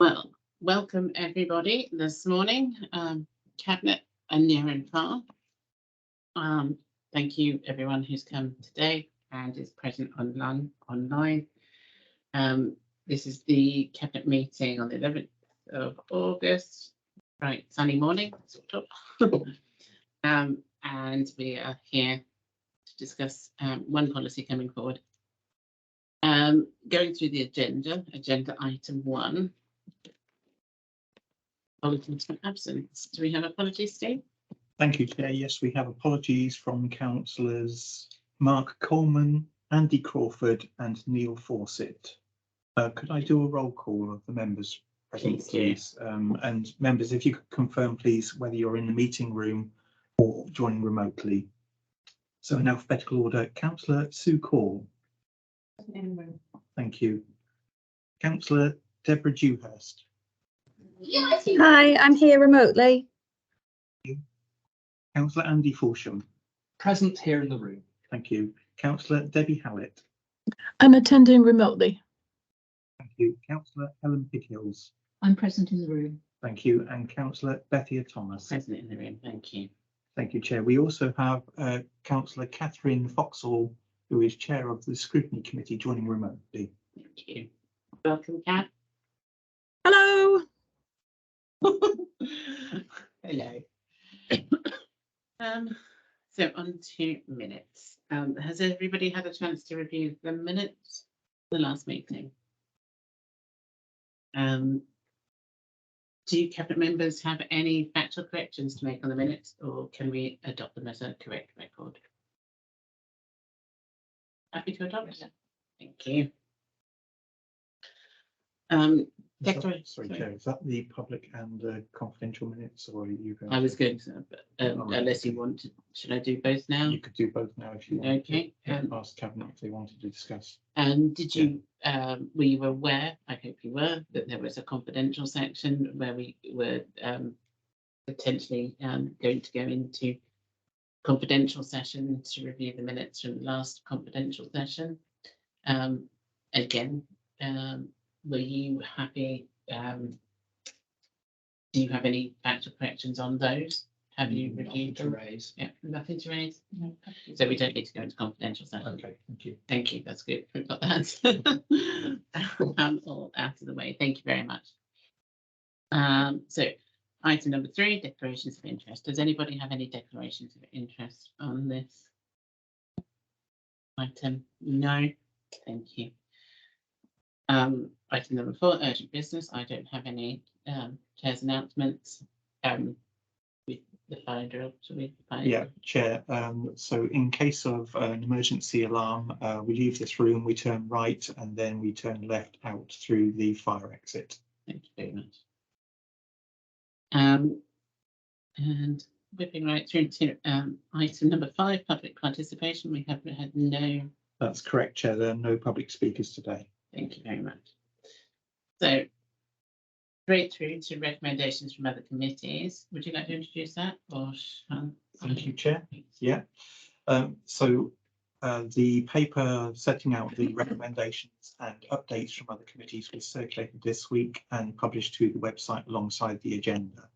Well, welcome everybody this morning, Cabinet and near and far. Thank you everyone who's come today and is present online. This is the Cabinet meeting on the 11th of August. Right, sunny morning, sort of. And we are here to discuss one policy coming forward. Going through the agenda item 1. Apologies for absence. Do we have apologies, Steve? Thank you, Chair. Yes, we have apologies from councillors Mark Coleman, Andy Crawford and Neil Fawcett. Could I do a roll call of the members present, please? And members, if you could confirm, please, whether you're in the meeting room or joining remotely. So in alphabetical order, Councillor Sue Call. In the room. Thank you. Councillor Deborah Dewhurst. Hi, I'm here remotely. Councillor Andy Fulsham. Present here in the room. Thank you. Councillor Debbie Hallett. I'm attending remotely. Thank you. Councillor Helen Pickhills. I'm present in the room. Thank you. And Councillor Bethia Thomas. Present in the room, thank you. Thank you, Chair. We also have Councillor Catherine Foxall, who is Chair of the Scrutiny Committee, joining remotely. Thank you. Welcome, Kat. Hello. Hello. So on to minutes. Has everybody had a chance to review the minutes of the last meeting? Do Cabinet members have any factual corrections to make on the minutes, or can we adopt them as a correct record? Happy to adopt? Thank you. Sorry, Chair, is that the public and confidential minutes, or are you going I was going to, but unless you want to, should I do both now? You could do both now if you want. Okay. Ask Cabinet if they wanted to discuss. And did you, were you aware, I hope you were, that there was a confidential section where we were potentially going to go into confidential session to review the minutes from the last confidential session? Again, were you happy? Do you have any factual corrections on those? Have you reviewed them? Raise. Yeah, nothing to raise. No. So we don't need to go into confidential session. Okay, thank you. Thank you. That's good. We've got that all out of the way. Thank you very much. So item number 3, declarations of interest. Does anybody have any declarations of interest on this item? No. Thank you. Item number 4, urgent business. I don't have any chair's announcements. With the fire drill, should we? Yeah, Chair. So in case of an emergency alarm, we leave this room, we turn right, and then we turn left out through the fire exit. Thank you very much. And whipping right through to item number 5, public participation. We have had no. That's correct, Chair. There are no public speakers today. Thank you very much. So, straight through to recommendations from other committees. Would you like to introduce that, or Thank you, Chair. Yeah. So the paper setting out the recommendations and updates from other committees was circulated this week and published to the website alongside the agenda.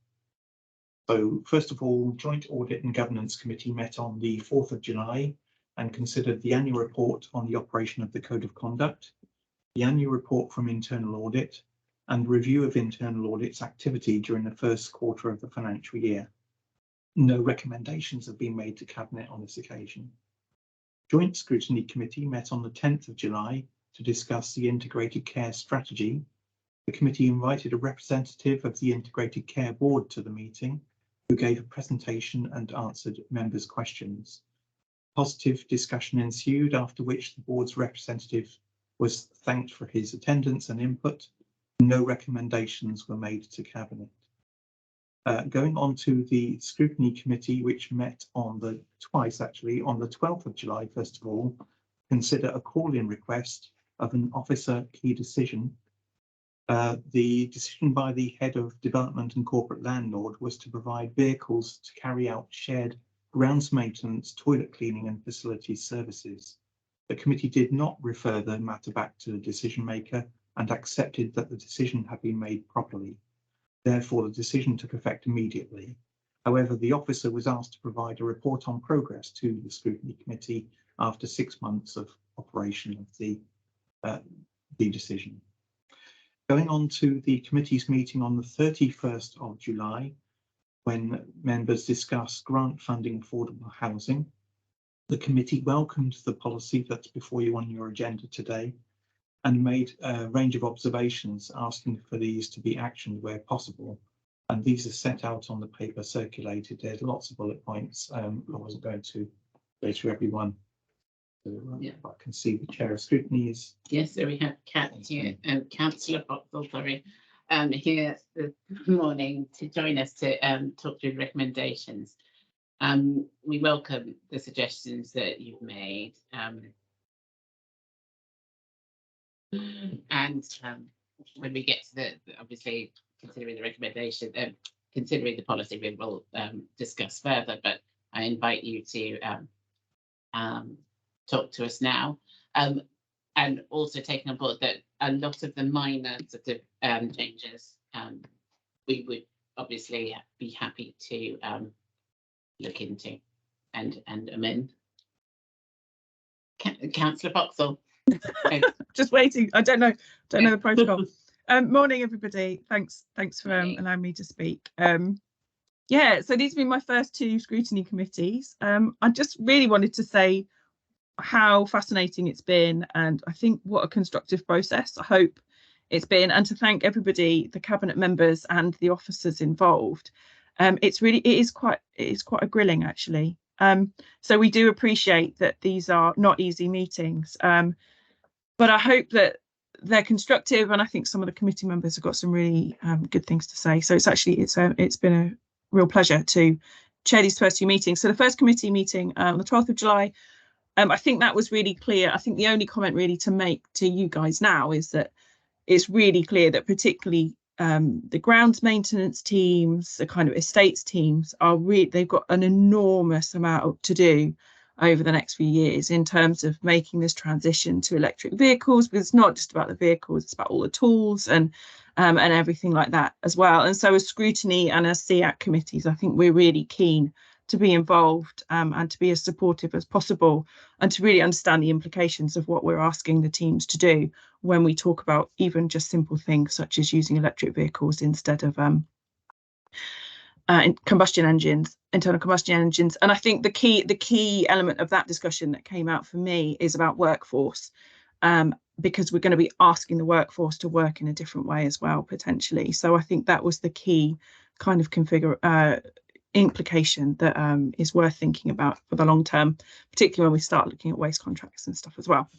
So first of all, Joint Audit and Governance Committee met on the 4th of July and considered the annual report on the operation of the Code of Conduct, the annual report from internal audit, and review of internal audit's activity during the first quarter of the financial year. No recommendations have been made to Cabinet on this occasion. Joint Scrutiny Committee met on the 10th of July to discuss the Integrated Care Strategy. The committee invited a representative of the Integrated Care Board to the meeting, who gave a presentation and answered members' questions. Positive discussion ensued, after which the board's representative was thanked for his attendance and input. No recommendations were made to Cabinet. Going on to the Scrutiny Committee, which met on twice actually, on the 12th of July, first of all, consider a call-in request of an officer key decision. The decision by the head of development and corporate landlord was to provide vehicles to carry out shared grounds maintenance, toilet cleaning and facilities services. The committee did not refer the matter back to the decision maker and accepted that the decision had been made properly. Therefore, the decision took effect immediately. However, the officer was asked to provide a report on progress to the scrutiny committee after 6 months of operation of the decision. Going on to the committee's meeting on the 31st of July, when members discussed grant funding affordable housing, the committee welcomed the policy that's before you on your agenda today and made a range of observations asking for these to be actioned where possible. And these are set out on the paper circulated. There's lots of bullet points. I wasn't going to go through every one. So, Yeah. I can see the chair of scrutiny is. Yes, so we have Kat here and Councillor Boxall, sorry, here this morning to join us to talk through recommendations. We welcome the suggestions that you've made. And when we get to the obviously considering the recommendation, considering the policy, we will discuss further. But I invite you to talk to us now, and also taking on board that a lot of the minor sort of changes we would obviously be happy to look into and amend. Councillor Boxall. Just waiting. I don't know the protocol. Morning, everybody. Thanks for allowing me to speak. Yeah, so these have been my first 2 scrutiny committees. I just really wanted to say how fascinating it's been, and I think what a constructive process I hope it's been, and to thank everybody, the cabinet members and the officers involved. It is quite a grilling, actually. So we do appreciate that these are not easy meetings. But I hope that they're constructive, and I think some of the committee members have got some really good things to say. So it's been a real pleasure to chair these first 2 meetings. So the first committee meeting on the 12th of July, I think that was really clear. I think the only comment really to make to you guys now is that it's really clear that particularly the grounds maintenance teams, the kind of estates teams they've got an enormous amount to do over the next few years in terms of making this transition to electric vehicles, but it's not just about the vehicles, it's about all the tools and everything like that as well. And so as scrutiny and as SEAC committees, I think we're really keen to be involved and to be as supportive as possible, and to really understand the implications of what we're asking the teams to do when we talk about even just simple things such as using electric vehicles instead of internal combustion engines. And I think the key element of that discussion that came out for me is about workforce, because we're going to be asking the workforce to work in a different way as well, potentially. So I think that was the key kind of implication that is worth thinking about for the long term, particularly when we start looking at waste contracts and stuff as well.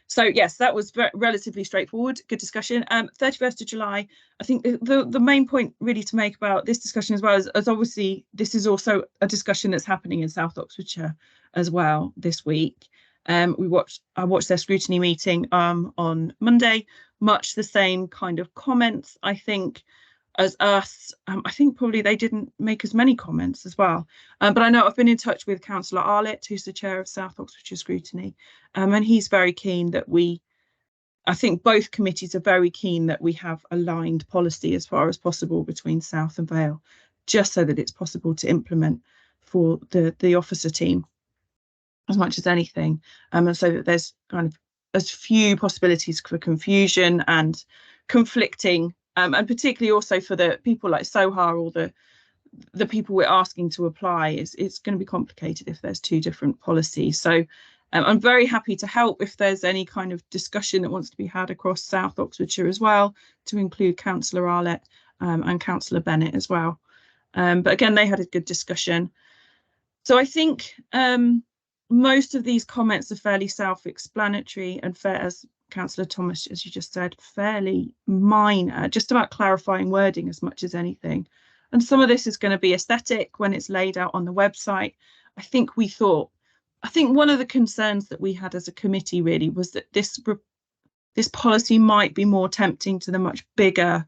So yes, that was relatively straightforward, good discussion. 31st of July, I think the main point really to make about this discussion as well is obviously this is also a discussion that's happening in South Oxfordshire as well this week. I watched their scrutiny meeting on Monday, much the same kind of comments, I think, as us. I think probably they didn't make as many comments as well. But I know I've been in touch with Councillor Arlett, who's the chair of South Oxfordshire Scrutiny, and he's very keen that I think both committees are very keen that we have aligned policy as far as possible between South and Vale, just so that it's possible to implement for the officer team as much as anything, and so that there's kind of as few possibilities for confusion and conflicting. And particularly also for the people like Sohar or the people we're asking to apply, it's going to be complicated if there's 2 different policies. So I'm very happy to help if there's any kind of discussion that wants to be had across South Oxfordshire as well, to include Councillor Arlett and Councillor Bennett as well. But again, they had a good discussion. So I think most of these comments are fairly self-explanatory and fair, as Councillor Thomas, as you just said, fairly minor, just about clarifying wording as much as anything. And some of this is going to be aesthetic when it's laid out on the website. I think one of the concerns that we had as a committee really was that this policy might be more tempting to the much bigger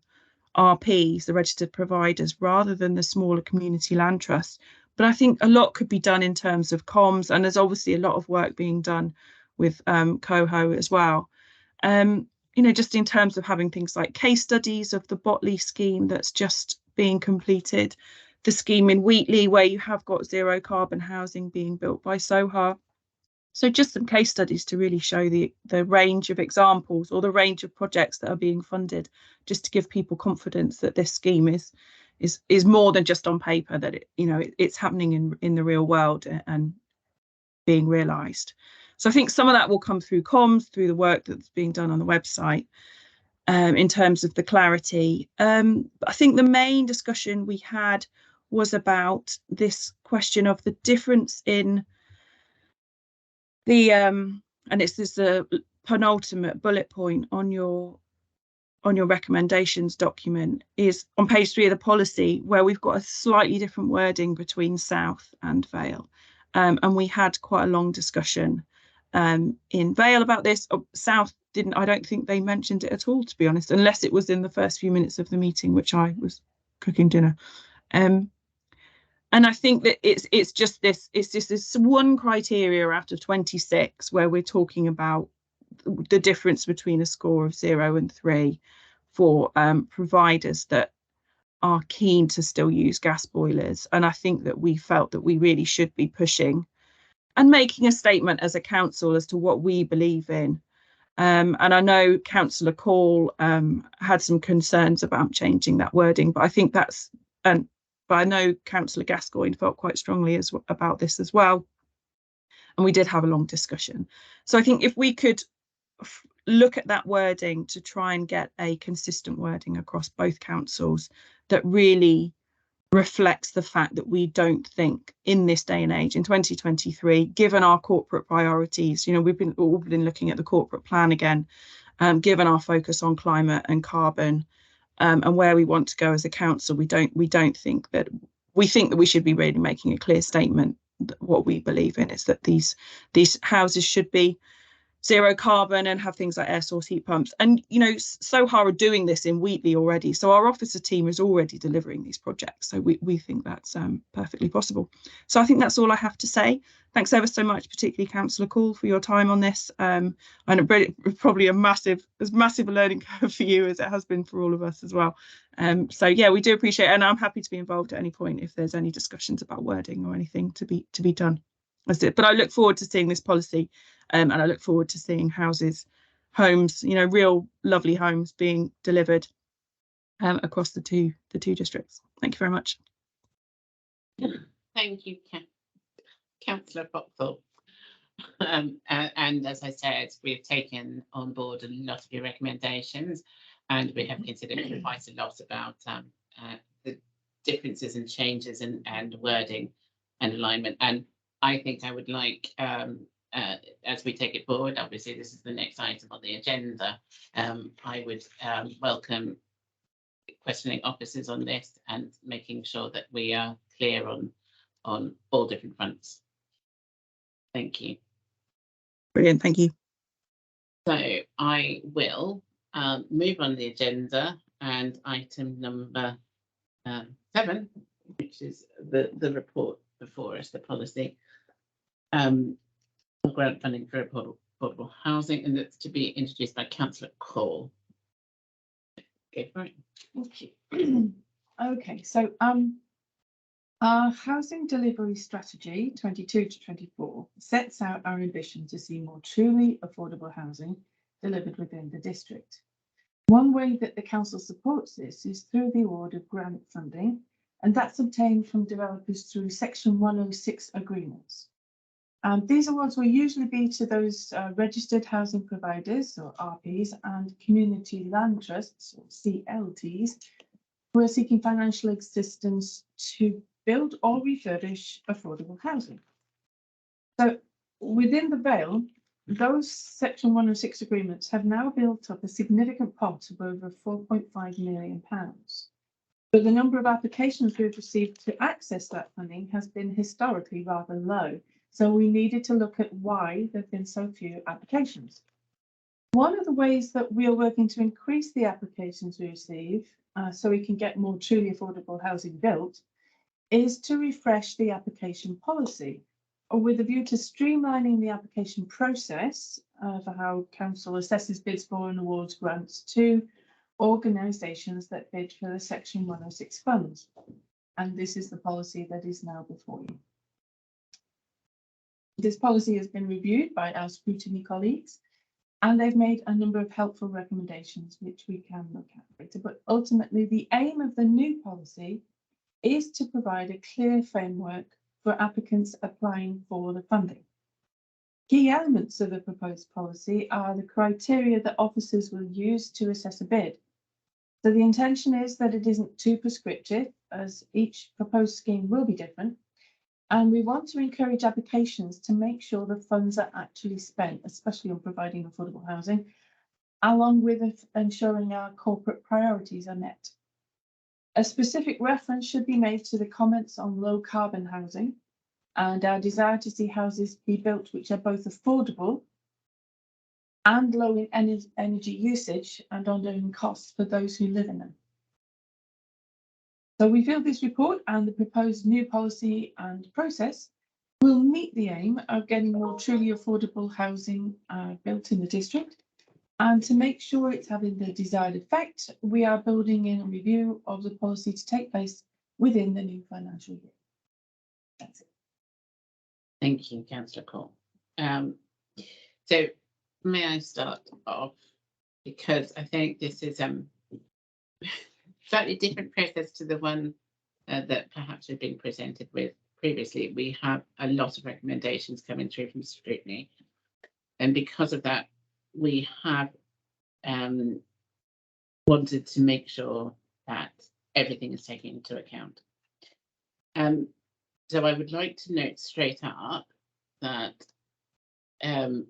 RPs, the registered providers, rather than the smaller community land trusts. But I think a lot could be done in terms of comms, and there's obviously a lot of work being done with Coho as well. In you know, just in terms of having things like case studies of the Botley scheme that's just being completed, the scheme in Wheatley where you have got zero carbon housing being built by Sohar. So just some case studies to really show the range of examples or the range of projects that are being funded, just to give people confidence that this scheme is more than just on paper, that it's happening in the real world and being realised. So I think some of that will come through comms, through the work that's being done on the website, in terms of the clarity. I think the main discussion we had was about this question of the difference in the and it's this penultimate bullet point on your recommendations document, is on page 3 of the policy, where we've got a slightly different wording between South and Vale, and we had quite a long discussion in Vale about this. South didn't, I don't think they mentioned it at all, to be honest, unless it was in the first few minutes of the meeting, which I was cooking dinner. And I think that it's just this one criteria out of 26 where we're talking about the difference between a score of 0 and 3 for providers that are keen to still use gas boilers. And I think that we felt that we really should be pushing and making a statement as a council as to what we believe in. And I know Councillor Call had some concerns about changing that wording, but I think that's, but I know Councillor Gascoigne felt quite strongly about this as well. And we did have a long discussion. So I think if we could look at that wording to try and get a consistent wording across both councils that really reflects the fact that we don't think in this day and age, in 2023, given our corporate priorities, we've all been looking at the corporate plan again, given our focus on climate and carbon, and where we want to go as a council, we think that we should be really making a clear statement that what we believe in is that these houses should be zero carbon and have things like air source heat pumps. And Sohar are doing this in Wheatley already, so our officer team is already delivering these projects, so we think that's perfectly possible. So I think that's all I have to say. Thanks ever so much, particularly Councillor Call, for your time on this. And probably as massive a learning curve for you as it has been for all of us as well. So yeah, we do appreciate it, and I'm happy to be involved at any point if there's any discussions about wording or anything to be done. That's it. But I look forward to seeing this policy, and I look forward to seeing homes, real lovely homes being delivered across the two districts. Thank you very much. Thank you, Councillor Foxall. And as I said, we've taken on board a lot of your recommendations, and we have considered quite a lot about the differences and changes and wording and alignment. And I think I would like, as we take it forward, obviously this is the next item on the agenda, I would welcome questioning officers on this and making sure that we are clear on all different fronts. Thank you. Brilliant, thank you. So I will move on the agenda, and item number 7, which is the report before us, the policy grant funding for affordable housing, and it's to be introduced by Councillor Call. Okay, right. Okay, so our housing delivery strategy 22 to 24 sets out our ambition to see more truly affordable housing delivered within the district. One way that the council supports this is through the award of grant funding, and that's obtained from developers through Section 106 agreements. These awards will usually be to those registered housing providers, or RPs, and community land trusts, or CLTs, who are seeking financial assistance to build or refurbish affordable housing. So within the Vale, those Section 106 agreements have now built up a significant pot of over £4.5 million. But the number of applications we've received to access that funding has been historically rather low. So we needed to look at why there have been so few applications. One of the ways that we are working to increase the applications we receive so we can get more truly affordable housing built is to refresh the application policy, or with a view to streamlining the application process for how council assesses bids for and awards grants to organisations that bid for the Section 106 funds. And this is the policy that is now before you. This policy has been reviewed by our scrutiny colleagues, and they've made a number of helpful recommendations which we can look at later. But ultimately, the aim of the new policy is to provide a clear framework for applicants applying for the funding. Key elements of the proposed policy are the criteria that officers will use to assess a bid. So the intention is that it isn't too prescriptive, as each proposed scheme will be different. And we want to encourage applications to make sure the funds are actually spent, especially on providing affordable housing, along with ensuring our corporate priorities are met. A specific reference should be made to the comments on low carbon housing and our desire to see houses be built which are both affordable and low in energy usage and ongoing costs for those who live in them. So we feel this report and the proposed new policy and process will meet the aim of getting more truly affordable housing built in the district. And to make sure it's having the desired effect, we are building in a review of the policy to take place within the new financial year. That's it. Thank you, Councillor Cole. So may I start off, because I think this is slightly different process to the one that perhaps has been presented with previously. We have a lot of recommendations coming through from scrutiny, and because of that, we have wanted to make sure that everything is taken into account. So I would like to note straight up that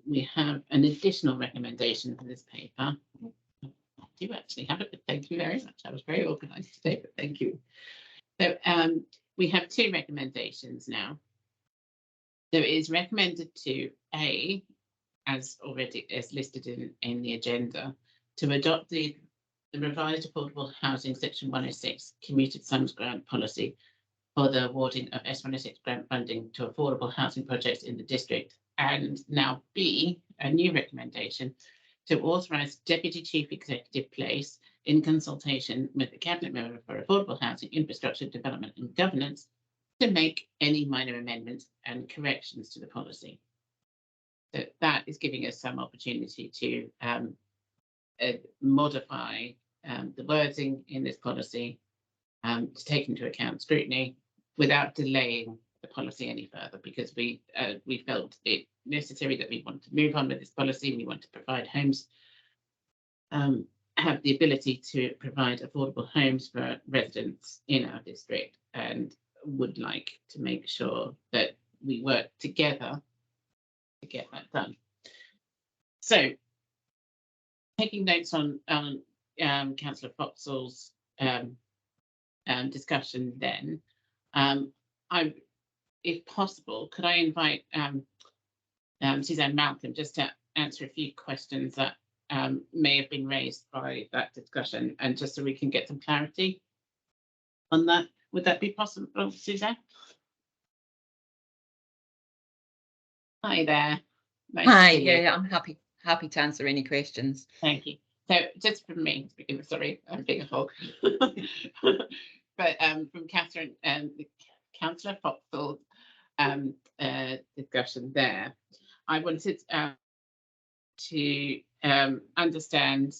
we have an additional recommendation for this paper. I do actually have it, but thank you very much. I was very organised today, but thank you. So we have two recommendations now. So it is recommended to A, as listed in the agenda, to adopt the revised affordable housing section 106 commuted sums grant policy for the awarding of S106 grant funding to affordable housing projects in the district. And now B, a new recommendation, to authorise Deputy Chief Executive Place, in consultation with the Cabinet Member for Affordable Housing, Infrastructure, Development and Governance, to make any minor amendments and corrections to the policy. So that is giving us some opportunity to modify the wording in this policy to take into account scrutiny without delaying the policy any further, because we felt it necessary that we want to move on with this policy. We want to provide homes, have the ability to provide affordable homes for residents in our district, and would like to make sure that we work together to get that done. So, taking notes on Councillor Foxall's discussion, then, if possible, could I invite Suzanne Malcolm just to answer a few questions that may have been raised by that discussion, and just so we can get some clarity on that. Would that be possible, Suzanne? Hi there. Nice Hi, to see you. yeah, I'm happy to answer any questions. Thank you. So just from me, sorry, I'm being a hog. But from Catherine and Councillor Foxall's discussion there, I wanted to understand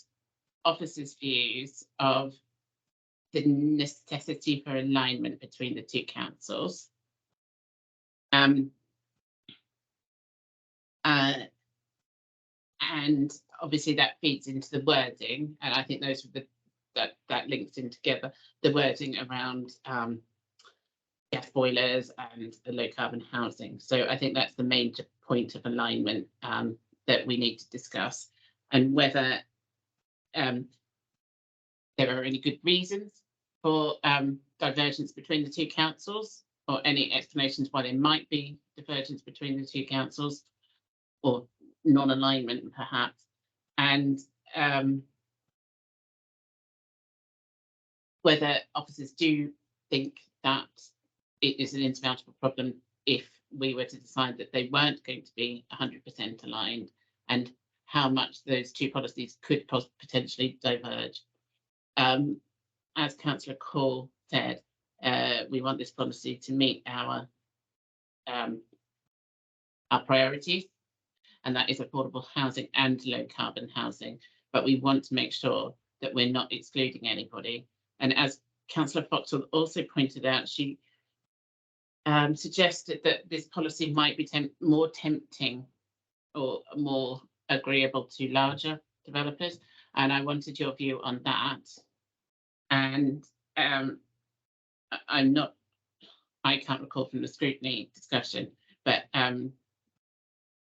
officers' views of the necessity for alignment between the two councils. And obviously that feeds into the wording, and I think those are that links in together, the wording around gas boilers and the low carbon housing. So I think that's the main point of alignment that we need to discuss, and whether there are any good reasons for divergence between the two councils, or any explanations why there might be divergence between the two councils, or non-alignment perhaps, and whether officers do think that it is an insurmountable problem if we were to decide that they weren't going to be 100% aligned, and how much those two policies could potentially diverge. As Councillor Cole said, we want this policy to meet our priorities, and that is affordable housing and low carbon housing. But we want to make sure that we're not excluding anybody. And as Councillor Foxall also pointed out, she suggested that this policy might be more tempting or more agreeable to larger developers. And I wanted your view on that. And I can't recall from the scrutiny discussion, but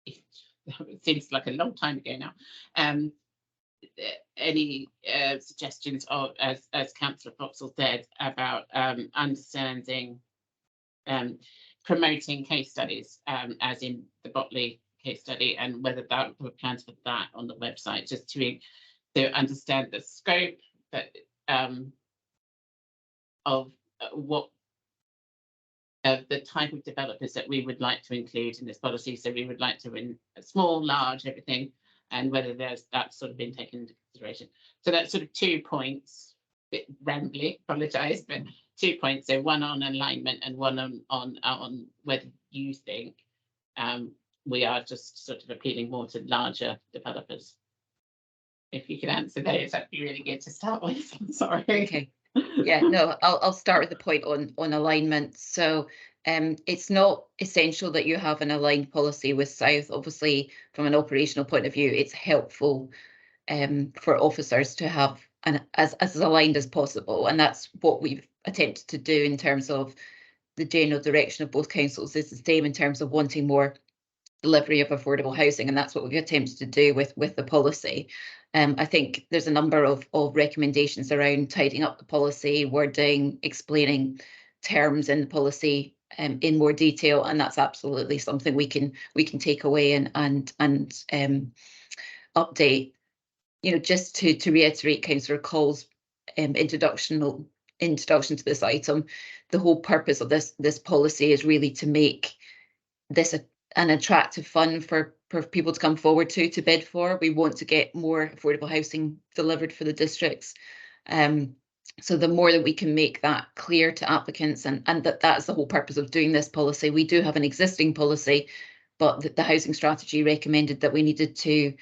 it seems like a long time ago now. Any suggestions of, as Councillor Foxall said, about understanding, promoting case studies, as in the Botley case study, and whether that were plans for that on the website, just to understand the scope that of what the type of developers that we would like to include in this policy. So we would like to win small, large, everything, and whether that's sort of been taken into consideration. So that's sort of 2 points, a bit rambly, apologise, but 2 points. So one on alignment and one on whether you think we are just sort of appealing more to larger developers. If you could answer those, that'd be really good to start with. I'm sorry. Okay. Yeah, no, I'll start with the point on alignment. So it's not essential that you have an aligned policy with South. Obviously, from an operational point of view, it's helpful for officers to have as aligned as possible. And that's what we've attempted to do in terms of the general direction of both councils. Is the same in terms of wanting more delivery of affordable housing, and that's what we've attempted to do with the policy. I think there's a number of recommendations around tidying up the policy, wording, explaining terms in the policy in more detail, and that's absolutely something we can take away and update. You know, just to reiterate Councillor Cole's introduction to this item, the whole purpose of this policy is really to make this an attractive fund for people to come forward to bid for. We want to get more affordable housing delivered for the districts. So the more that we can make that clear to applicants, and that's the whole purpose of doing this policy. We do have an existing policy, but the housing strategy recommended that we needed to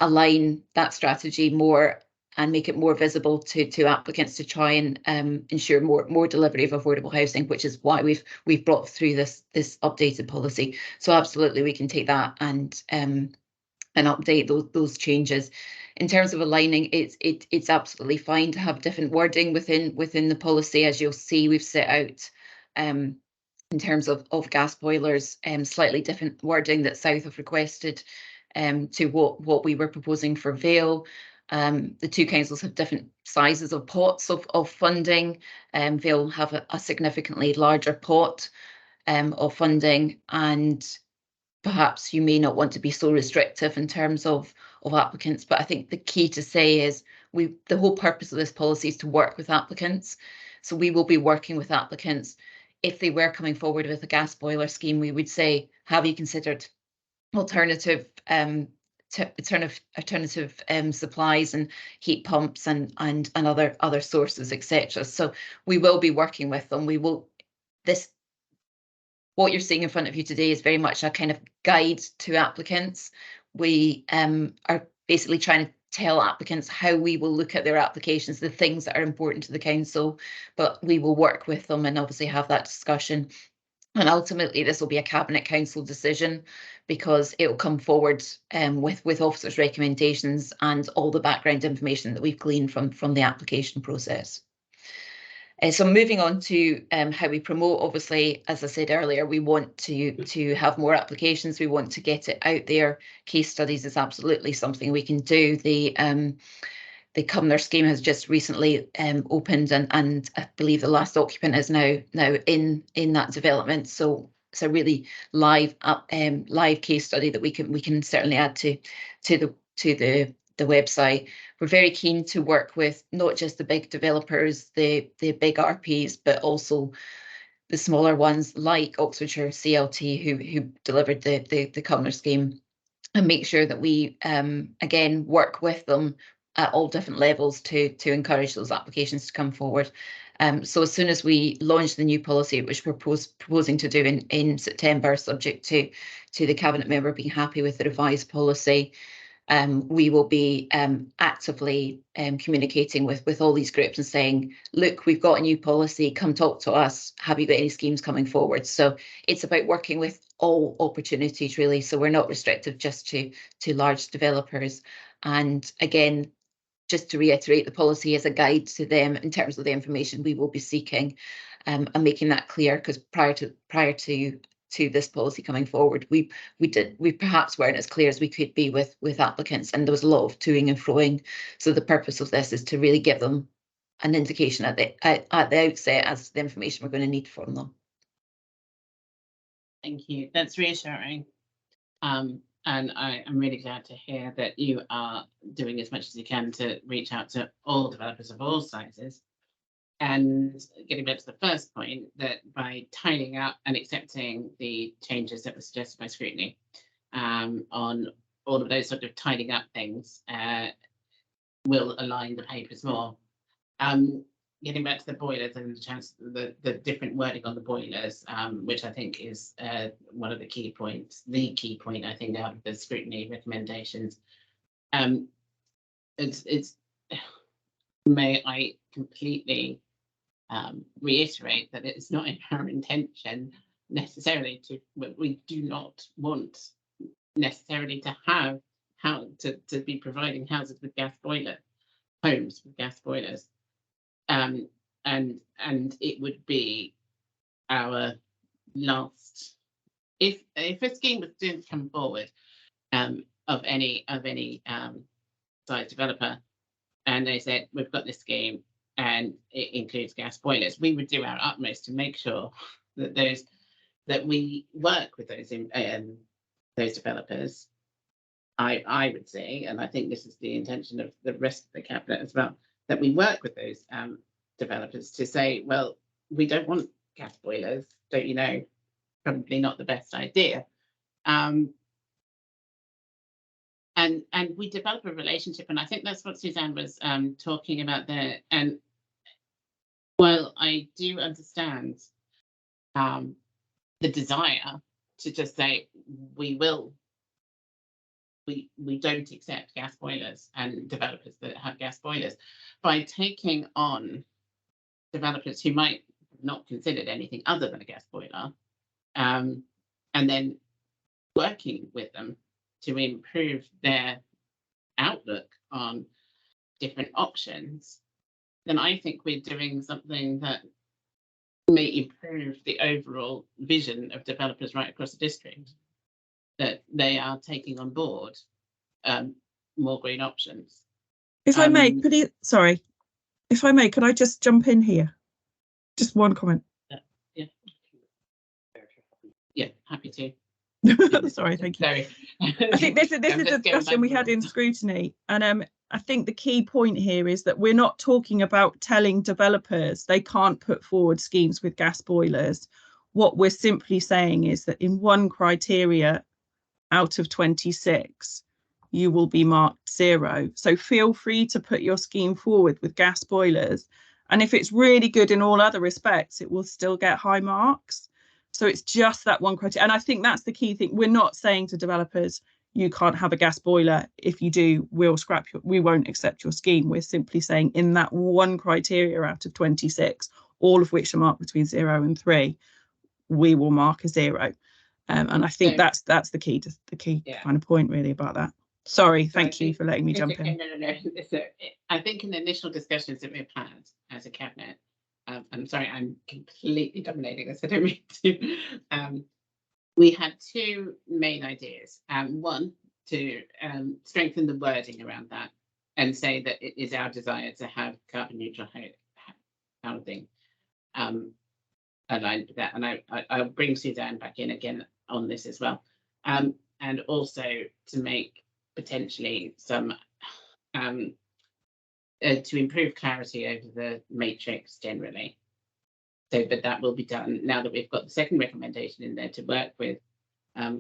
align that strategy more and make it more visible to applicants to try and ensure more delivery of affordable housing, which is why we've brought through this updated policy. So absolutely, we can take that and update those changes. In terms of aligning, it's absolutely fine to have different wording within the policy. As you'll see, we've set out in terms of gas boilers, slightly different wording that South have requested to what we were proposing for Vale. The two councils have different sizes of pots of funding. They'll have a significantly larger pot of funding, and perhaps you may not want to be so restrictive in terms of applicants. But I think the key to say is the whole purpose of this policy is to work with applicants. So we will be working with applicants. If they were coming forward with a gas boiler scheme, we would say, have you considered alternative supplies and heat pumps and other sources, etc. So we will be working with them. What you're seeing in front of you today is very much a kind of guide to applicants. We are basically trying to tell applicants how we will look at their applications, the things that are important to the council, but we will work with them and obviously have that discussion. And ultimately, this will be a Cabinet Council decision, because it will come forward with officers' recommendations and all the background information that we've gleaned from the application process. So moving on to how we promote, obviously, as I said earlier, we want to have more applications. We want to get it out there. Case studies is absolutely something we can do. The Cumnor scheme has just recently opened, and I believe the last occupant is now in that development. So it's a really live case study that we can certainly add to the website. We're very keen to work with not just the big developers, the big RPs, but also the smaller ones like Oxfordshire CLT, who delivered the Cumnor scheme. and make sure that we again work with them at all different levels to encourage those applications to come forward. So as soon as we launch the new policy, which we're proposing to do in September, subject to the Cabinet member being happy with the revised policy, we will be actively communicating with all these groups and saying, look, we've got a new policy, come talk to us. Have you got any schemes coming forward? So it's about working with all opportunities, really. So we're not restrictive just to large developers. And again, just to reiterate, the policy is a guide to them in terms of the information we will be seeking, and making that clear, because prior to this policy coming forward, we perhaps weren't as clear as we could be with applicants, and there was a lot of toing and froing. So the purpose of this is to really give them an indication at the outset as to the information we're going to need from them. Thank you. That's reassuring. And I'm really glad to hear that you are doing as much as you can to reach out to all developers of all sizes. And getting back to the first point, that by tidying up and accepting the changes that were suggested by scrutiny on all of those sort of tidying up things, will align the papers more. Getting back to the boilers and the different wording on the boilers, which I think is one of the key points, I think, out of the scrutiny recommendations. It's may I completely reiterate that it's not in our intention necessarily we do not want necessarily to have to be providing houses with gas boilers, homes with gas boilers. And it would be our last, if a scheme was to come forward of any size developer, and they said, we've got this scheme and it includes gas boilers, we would do our utmost to make sure that we work with those developers. I would say, and I think this is the intention of the rest of the Cabinet as well, that we work with those developers to say, well, we don't want gas boilers, don't you know? Probably not the best idea. And we develop a relationship, and I think that's what Suzanne was talking about there. And while I do understand the desire to just say we don't accept gas boilers and developers that have gas boilers, by taking on developers who might have not considered anything other than a gas boiler, and then working with them to improve their outlook on different options, then I think we're doing something that may improve the overall vision of developers right across the district, that they are taking on board more green options. If I may, if I may, could I just jump in here? Just one comment. Yeah, happy to. Sorry, thank you. Sorry. I think this is the discussion we had in scrutiny, and I think the key point here is that we're not talking about telling developers they can't put forward schemes with gas boilers. What we're simply saying is that in one criteria out of 26, you will be marked 0. So feel free to put your scheme forward with gas boilers, and if it's really good in all other respects, it will still get high marks. So it's just that one criteria, and I think that's the key thing. We're not saying to developers, you can't have a gas boiler. If you do, we won't accept your scheme. We're simply saying in that one criteria out of 26, all of which are marked between 0 and 3, we will mark a 0. And I think that's the key kind of point really about that. Sorry, thank you for letting me jump in. No. So I think in the initial discussions that we've had as a Cabinet, I'm sorry, I'm completely dominating this, I don't mean to. We had two main ideas. One, to strengthen the wording around that and say that it is our desire to have carbon neutral housing aligned with that. And I'll bring Suzanne back in again on this as well. And also to make potentially some to improve clarity over the matrix generally. So, but that will be done now that we've got the second recommendation in there to work with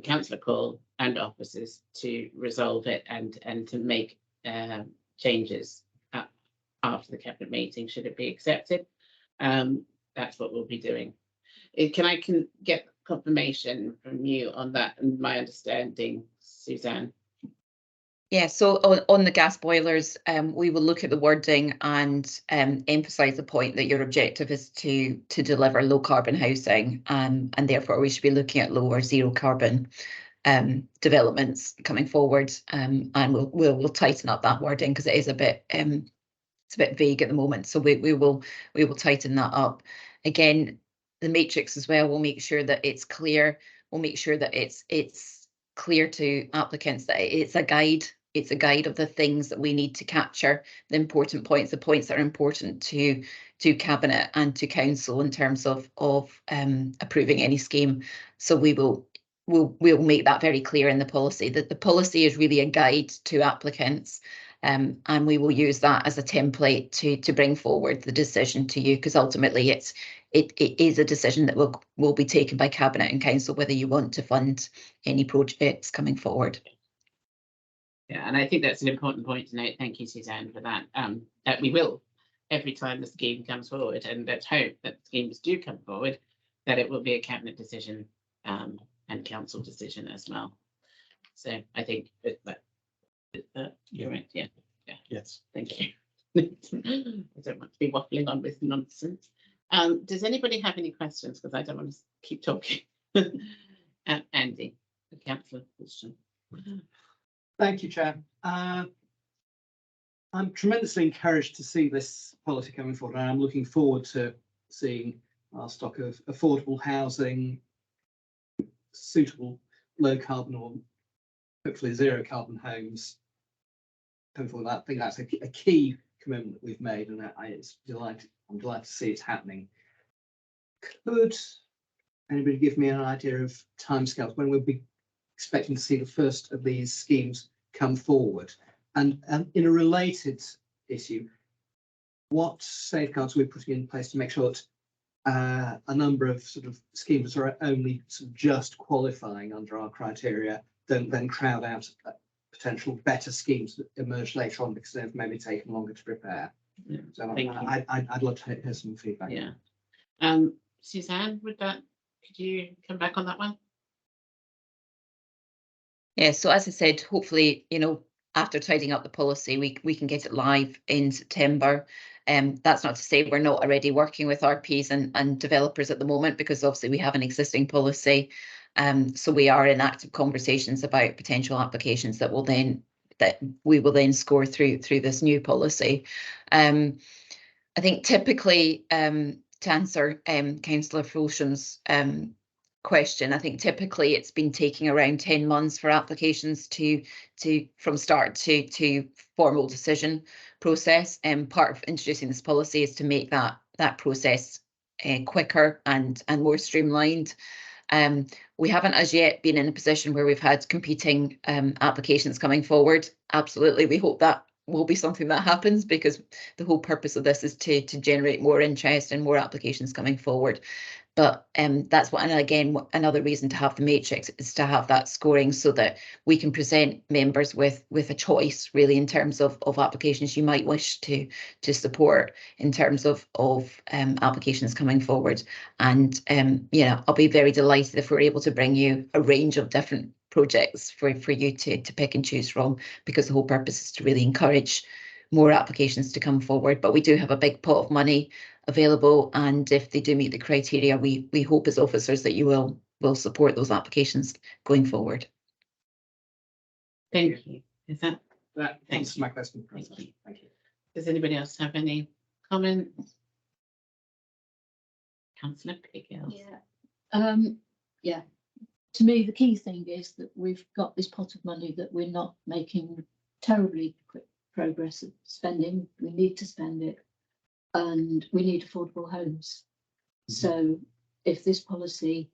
councillor call and officers to resolve it and to make changes after the cabinet meeting should it be accepted. That's what we'll be doing. Can I get confirmation from you on that and my understanding, Suzanne? Yeah, so on the gas boilers, we will look at the wording and emphasise the point that your objective is to deliver low carbon housing, and therefore we should be looking at low or zero carbon developments coming forward, and we'll tighten up that wording because it is a bit it's a bit vague at the moment. So we will tighten that up. Again, the matrix as well. We'll make sure that it's clear. We'll make sure that it's clear to applicants that it's a guide. It's a guide of the things that we need to capture, the important points, the points that are important to cabinet and to council in terms of approving any scheme. So we'll make that very clear in the policy, that the policy is really a guide to applicants, and we will use that as a template to bring forward the decision to you, because ultimately it is a decision that will be taken by cabinet and council whether you want to fund any projects coming forward. Yeah, and I think that's an important point to note. Thank you, Suzanne, for that. That we will, every time the scheme comes forward, and let's hope that schemes do come forward, that it will be a cabinet decision and council decision as well. So I think that correct. Yeah. Yes. Thank you. I don't want to be waffling on with nonsense. Does anybody have any questions? Because I don't want to keep talking. Andy, the councillor question. Thank you, Chair. I'm tremendously encouraged to see this policy coming forward, and I'm looking forward to seeing our stock of affordable housing, suitable low carbon or hopefully zero carbon homes coming forward. I think that's a key commitment that we've made, and I'm delighted to see it's happening. Could anybody give me an idea of timescales when we'll be expecting to see the first of these schemes come forward? And in a related issue, what safeguards are we putting in place to make sure that a number of sort of schemes that are only sort of just qualifying under our criteria don't then crowd out potential better schemes that emerge later on because they've maybe taken longer to prepare? Yeah, so I'd love to hear some feedback. Yeah. Suzanne, could you come back on that one? Yeah, so as I said, hopefully, after tidying up the policy, we can get it live in September. That's not to say we're not already working with RPs and developers at the moment, because obviously we have an existing policy. So we are in active conversations about potential applications that we will then score through this new policy. I think typically, to answer Councillor Folsham's question, I think typically it's been taking around 10 months for applications from start to formal decision process. And part of introducing this policy is to make that process quicker and more streamlined. We haven't as yet been in a position where we've had competing applications coming forward. Absolutely, we hope that will be something that happens, because the whole purpose of this is to generate more interest and more applications coming forward. But that's what, and again, another reason to have the matrix is to have that scoring so that we can present members with a choice, really, in terms of applications you might wish to support in terms of applications coming forward. And I'll be very delighted if we're able to bring you a range of different projects for you to pick and choose from, because the whole purpose is to really encourage more applications to come forward. But we do have a big pot of money available, and if they do meet the criteria, we hope as officers that you will support those applications going forward. Thank you. Is that Thanks, my question. Thank you. Does anybody else have any comments? Councillor Pickles. Yeah. To me, the key thing is that we've got this pot of money that we're not making terribly quick progress of spending. We need to spend it, and we need affordable homes. So if this policy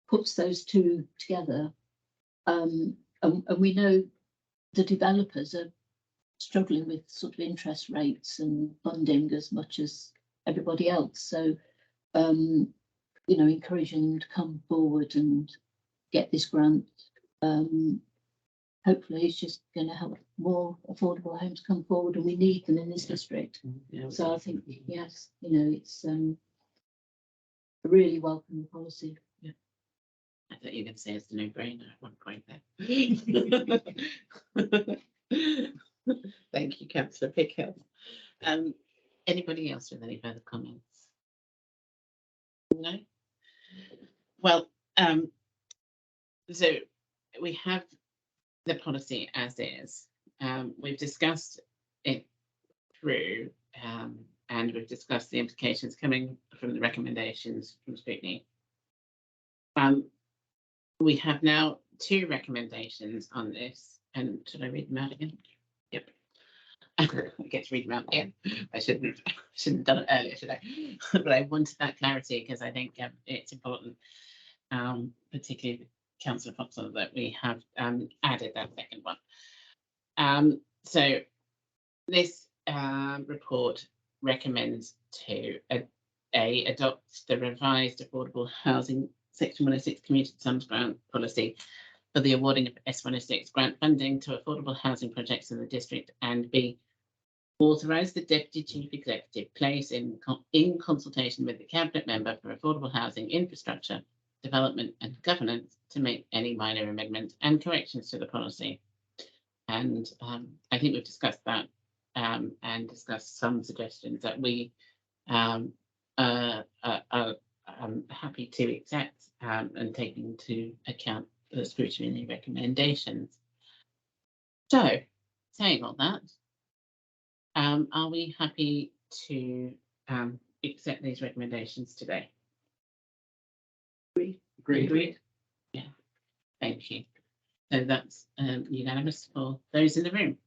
puts those two together, and we know the developers are struggling with sort of interest rates and funding as much as everybody else. So, encouraging them to come forward and get this grant. Hopefully it's just going to help more affordable homes come forward, and we need them in this district. Yeah, So I think, yes, you know, it's a really welcome policy. I thought you were going to say it's a no-brainer at one point there. Thank you, Councillor Pickhill. Anybody else with any further comments? No? Well, so we have the policy as is. We've discussed it through, and we've discussed the implications coming from the recommendations from scrutiny. We have now 2 recommendations on this, and should I read them out again? Yep. I get to read them out again. I shouldn't have done it earlier, should I? But I wanted that clarity because I think it's important, particularly Councillor Foxall, that we have added that second one. So this report recommends to adopt the revised affordable housing Section 106 community sums grant policy for the awarding of S106 grant funding to affordable housing projects in the district, and B, authorise the Deputy Chief Executive place in consultation with the Cabinet Member for Affordable Housing Infrastructure, Development and Governance to make any minor amendments and corrections to the policy. And I think we've discussed that and discussed some suggestions that we are happy to accept and take into account the scrutiny recommendations. So, saying all that, are we happy to accept these recommendations today? Agreed. Yeah, thank you. So that's unanimous for those in the room.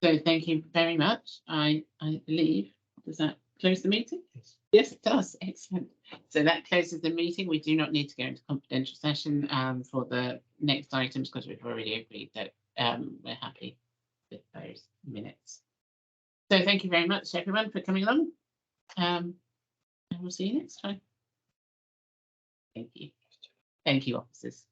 So thank you very much. I believe, does that close the meeting? Yes. Yes, it does. Excellent. So that closes the meeting. We do not need to go into confidential session for the next items because we've already agreed that we're happy with those minutes. So thank you very much, everyone, for coming along. And we'll see you next time. Thank you. Thank you, officers.